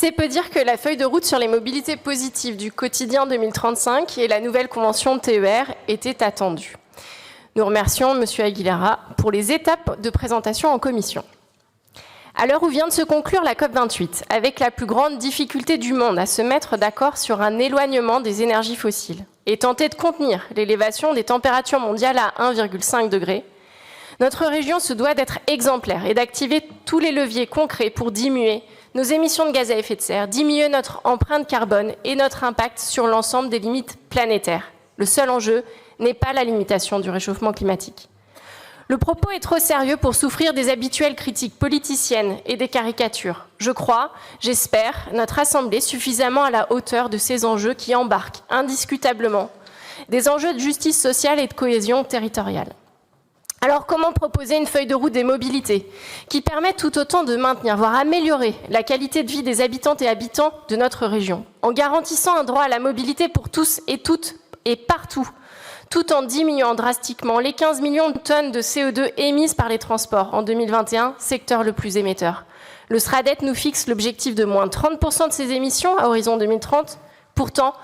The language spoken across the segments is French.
C'est peu dire que la feuille de route sur les mobilités positives du quotidien 2035 et la nouvelle convention de TER était attendue. Nous remercions M. Aguilera pour les étapes de présentation en commission. À l'heure où vient de se conclure la COP28, avec la plus grande difficulté du monde à se mettre d'accord sur un éloignement des énergies fossiles et tenter de contenir l'élévation des températures mondiales à 1,5 degré, notre région se doit d'être exemplaire et d'activer tous les leviers concrets pour diminuer nos émissions de gaz à effet de serre, diminuer notre empreinte carbone et notre impact sur l'ensemble des limites planétaires. Le seul enjeu n'est pas la limitation du réchauffement climatique. Le propos est trop sérieux pour souffrir des habituelles critiques politiciennes et des caricatures. Je crois, j'espère, notre Assemblée suffisamment à la hauteur de ces enjeux qui embarquent indiscutablement des enjeux de justice sociale et de cohésion territoriale. Alors comment proposer une feuille de route des mobilités qui permette tout autant de maintenir, voire améliorer la qualité de vie des habitantes et habitants de notre région, en garantissant un droit à la mobilité pour tous et toutes et partout, tout en diminuant drastiquement les 15 millions de tonnes de CO2 émises par les transports en 2021, secteur le plus émetteur. Le SRADET nous fixe l'objectif de moins 30% de ces émissions à horizon 2030. Pourtant,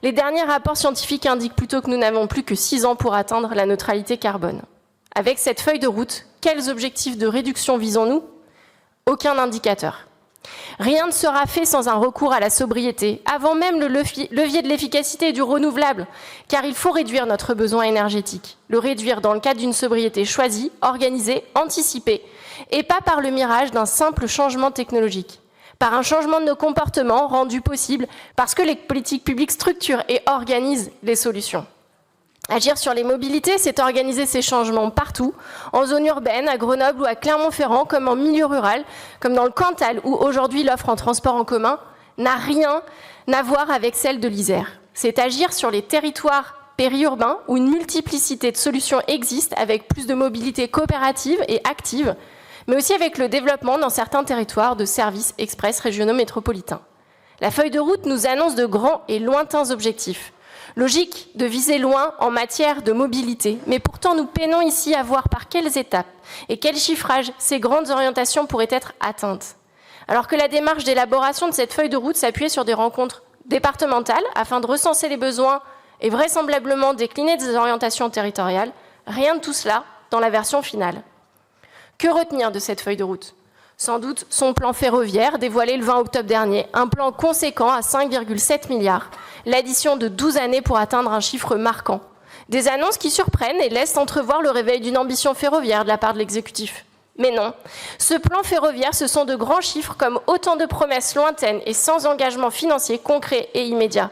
les derniers rapports scientifiques indiquent plutôt que nous n'avons plus que 6 ans pour atteindre la neutralité carbone. Avec cette feuille de route, quels objectifs de réduction visons-nous? Aucun indicateur. Rien ne sera fait sans un recours à la sobriété, avant même le levier de l'efficacité et du renouvelable, car il faut réduire notre besoin énergétique. Le réduire dans le cadre d'une sobriété choisie, organisée, anticipée, et pas par le mirage d'un simple changement technologique. Par un changement de nos comportements rendu possible parce que les politiques publiques structurent et organisent les solutions. Agir sur les mobilités, c'est organiser ces changements partout, en zone urbaine, à Grenoble ou à Clermont-Ferrand, comme en milieu rural, comme dans le Cantal, où aujourd'hui l'offre en transport en commun n'a rien à voir avec celle de l'Isère. C'est agir sur les territoires périurbains, où une multiplicité de solutions existe, avec plus de mobilité coopérative et active, mais aussi avec le développement dans certains territoires de services express régionaux métropolitains. La feuille de route nous annonce de grands et lointains objectifs. Logique de viser loin en matière de mobilité, mais pourtant nous peinons ici à voir par quelles étapes et quel chiffrage ces grandes orientations pourraient être atteintes. Alors que la démarche d'élaboration de cette feuille de route s'appuyait sur des rencontres départementales afin de recenser les besoins et vraisemblablement décliner des orientations territoriales, rien de tout cela dans la version finale. Que retenir de cette feuille de route? Sans doute son plan ferroviaire dévoilé le 20 octobre dernier, un plan conséquent à 5,7 milliards, l'addition de 12 années pour atteindre un chiffre marquant. Des annonces qui surprennent et laissent entrevoir le réveil d'une ambition ferroviaire de la part de l'exécutif. Mais non, ce plan ferroviaire, ce sont de grands chiffres comme autant de promesses lointaines et sans engagement financier concret et immédiat.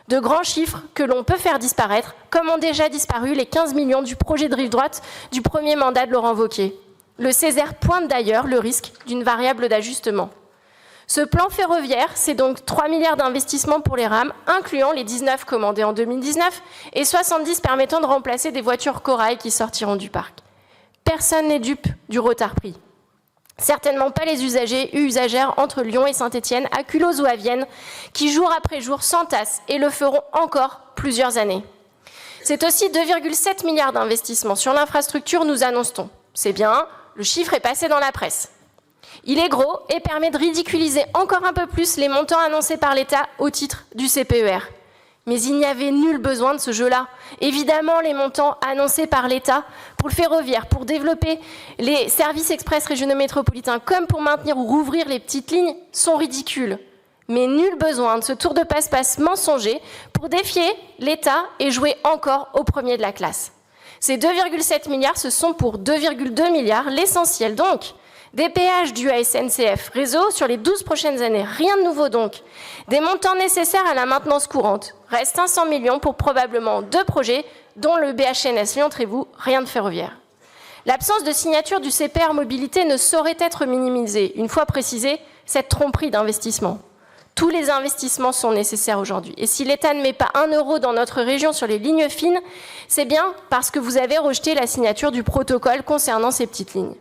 De grands chiffres que l'on peut faire disparaître, comme ont déjà disparu les 15 millions du projet de rive droite du premier mandat de Laurent Wauquiez. Le Césaire pointe d'ailleurs le risque d'une variable d'ajustement. Ce plan ferroviaire, c'est donc 3 milliards d'investissements pour les rames, incluant les 19 commandés en 2019 et 70 permettant de remplacer des voitures corail qui sortiront du parc. Personne n'est dupe du retard pris. Certainement pas les usagers et usagères entre Lyon et Saint-Étienne, à Culose ou à Vienne, qui jour après jour s'entassent et le feront encore plusieurs années. C'est aussi 2,7 milliards d'investissements sur l'infrastructure, nous annonce-t-on. C'est bien, le chiffre est passé dans la presse. Il est gros et permet de ridiculiser encore un peu plus les montants annoncés par l'État au titre du CPER. Mais il n'y avait nul besoin de ce jeu-là. Évidemment, les montants annoncés par l'État pour le ferroviaire, pour développer les services express régionaux métropolitains, comme pour maintenir ou rouvrir les petites lignes, sont ridicules. Mais nul besoin de ce tour de passe-passe mensonger pour défier l'État et jouer encore au premier de la classe. Ces 2,7 milliards, ce sont pour 2,2 milliards, l'essentiel donc. Des péages dus à SNCF Réseau sur les 12 prochaines années, rien de nouveau donc. Des montants nécessaires à la maintenance courante. Reste 500 millions pour probablement 2 projets, dont le BHNS Lyon-Trévoux, rien de ferroviaire. L'absence de signature du CPR Mobilité ne saurait être minimisée, une fois précisée cette tromperie d'investissement. Tous les investissements sont nécessaires aujourd'hui. Et si l'État ne met pas 1 euro dans notre région sur les lignes fines, c'est bien parce que vous avez rejeté la signature du protocole concernant ces petites lignes.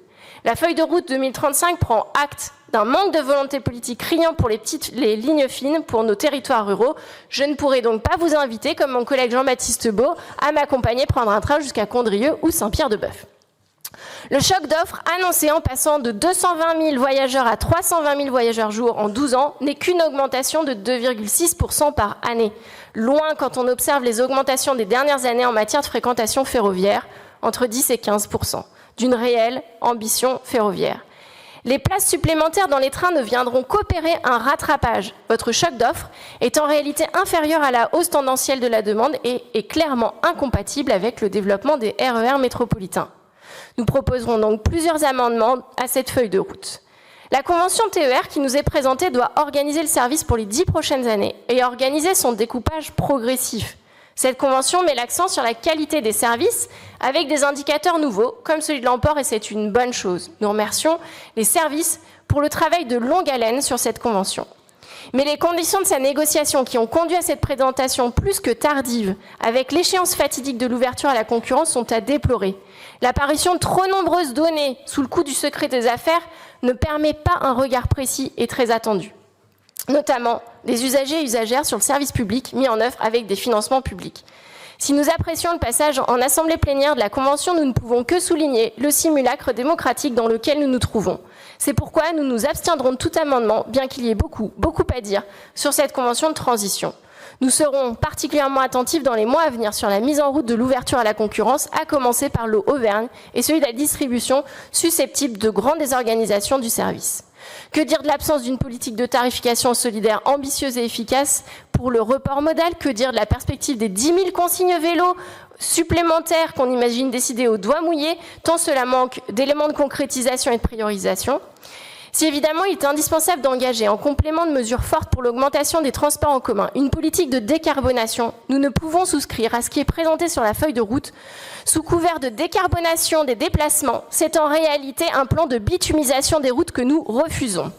La feuille de route 2035 prend acte d'un manque de volonté politique criant pour les lignes fines pour nos territoires ruraux. Je ne pourrai donc pas vous inviter, comme mon collègue Jean-Baptiste Beau, à m'accompagner prendre un train jusqu'à Condrieu ou Saint-Pierre-de-Bœuf. Le choc d'offres annoncé en passant de 220 000 voyageurs à 320 000 voyageurs jour en 12 ans n'est qu'une augmentation de 2,6% par année. Loin quand on observe les augmentations des dernières années en matière de fréquentation ferroviaire, entre 10 et 15%, d'une réelle ambition ferroviaire. Les places supplémentaires dans les trains ne viendront qu'opérer un rattrapage. Votre choc d'offres est en réalité inférieur à la hausse tendancielle de la demande et est clairement incompatible avec le développement des RER métropolitains. Nous proposerons donc plusieurs amendements à cette feuille de route. La convention TER qui nous est présentée doit organiser le service pour les 10 prochaines années et organiser son découpage progressif. Cette convention met l'accent sur la qualité des services avec des indicateurs nouveaux, comme celui de l'emport, et c'est une bonne chose. Nous remercions les services pour le travail de longue haleine sur cette convention. Mais les conditions de sa négociation qui ont conduit à cette présentation plus que tardive, avec l'échéance fatidique de l'ouverture à la concurrence, sont à déplorer. L'apparition de trop nombreuses données sous le coup du secret des affaires ne permet pas un regard précis et très attendu, notamment des usagers et usagères sur le service public mis en œuvre avec des financements publics. Si nous apprécions le passage en assemblée plénière de la Convention, nous ne pouvons que souligner le simulacre démocratique dans lequel nous nous trouvons. C'est pourquoi nous nous abstiendrons de tout amendement, bien qu'il y ait beaucoup à dire sur cette Convention de transition. Nous serons particulièrement attentifs dans les mois à venir sur la mise en route de l'ouverture à la concurrence, à commencer par le Auvergne et celui de la distribution susceptible de grandes désorganisations du service. Que dire de l'absence d'une politique de tarification solidaire ambitieuse et efficace pour le report modal? Que dire de la perspective des 10 000 consignes vélos supplémentaires qu'on imagine décider au doigt mouillé, tant cela manque d'éléments de concrétisation et de priorisation? Si évidemment il est indispensable d'engager, en complément de mesures fortes pour l'augmentation des transports en commun, une politique de décarbonation, nous ne pouvons souscrire à ce qui est présenté sur la feuille de route sous couvert de décarbonation des déplacements. C'est en réalité un plan de bitumisation des routes que nous refusons.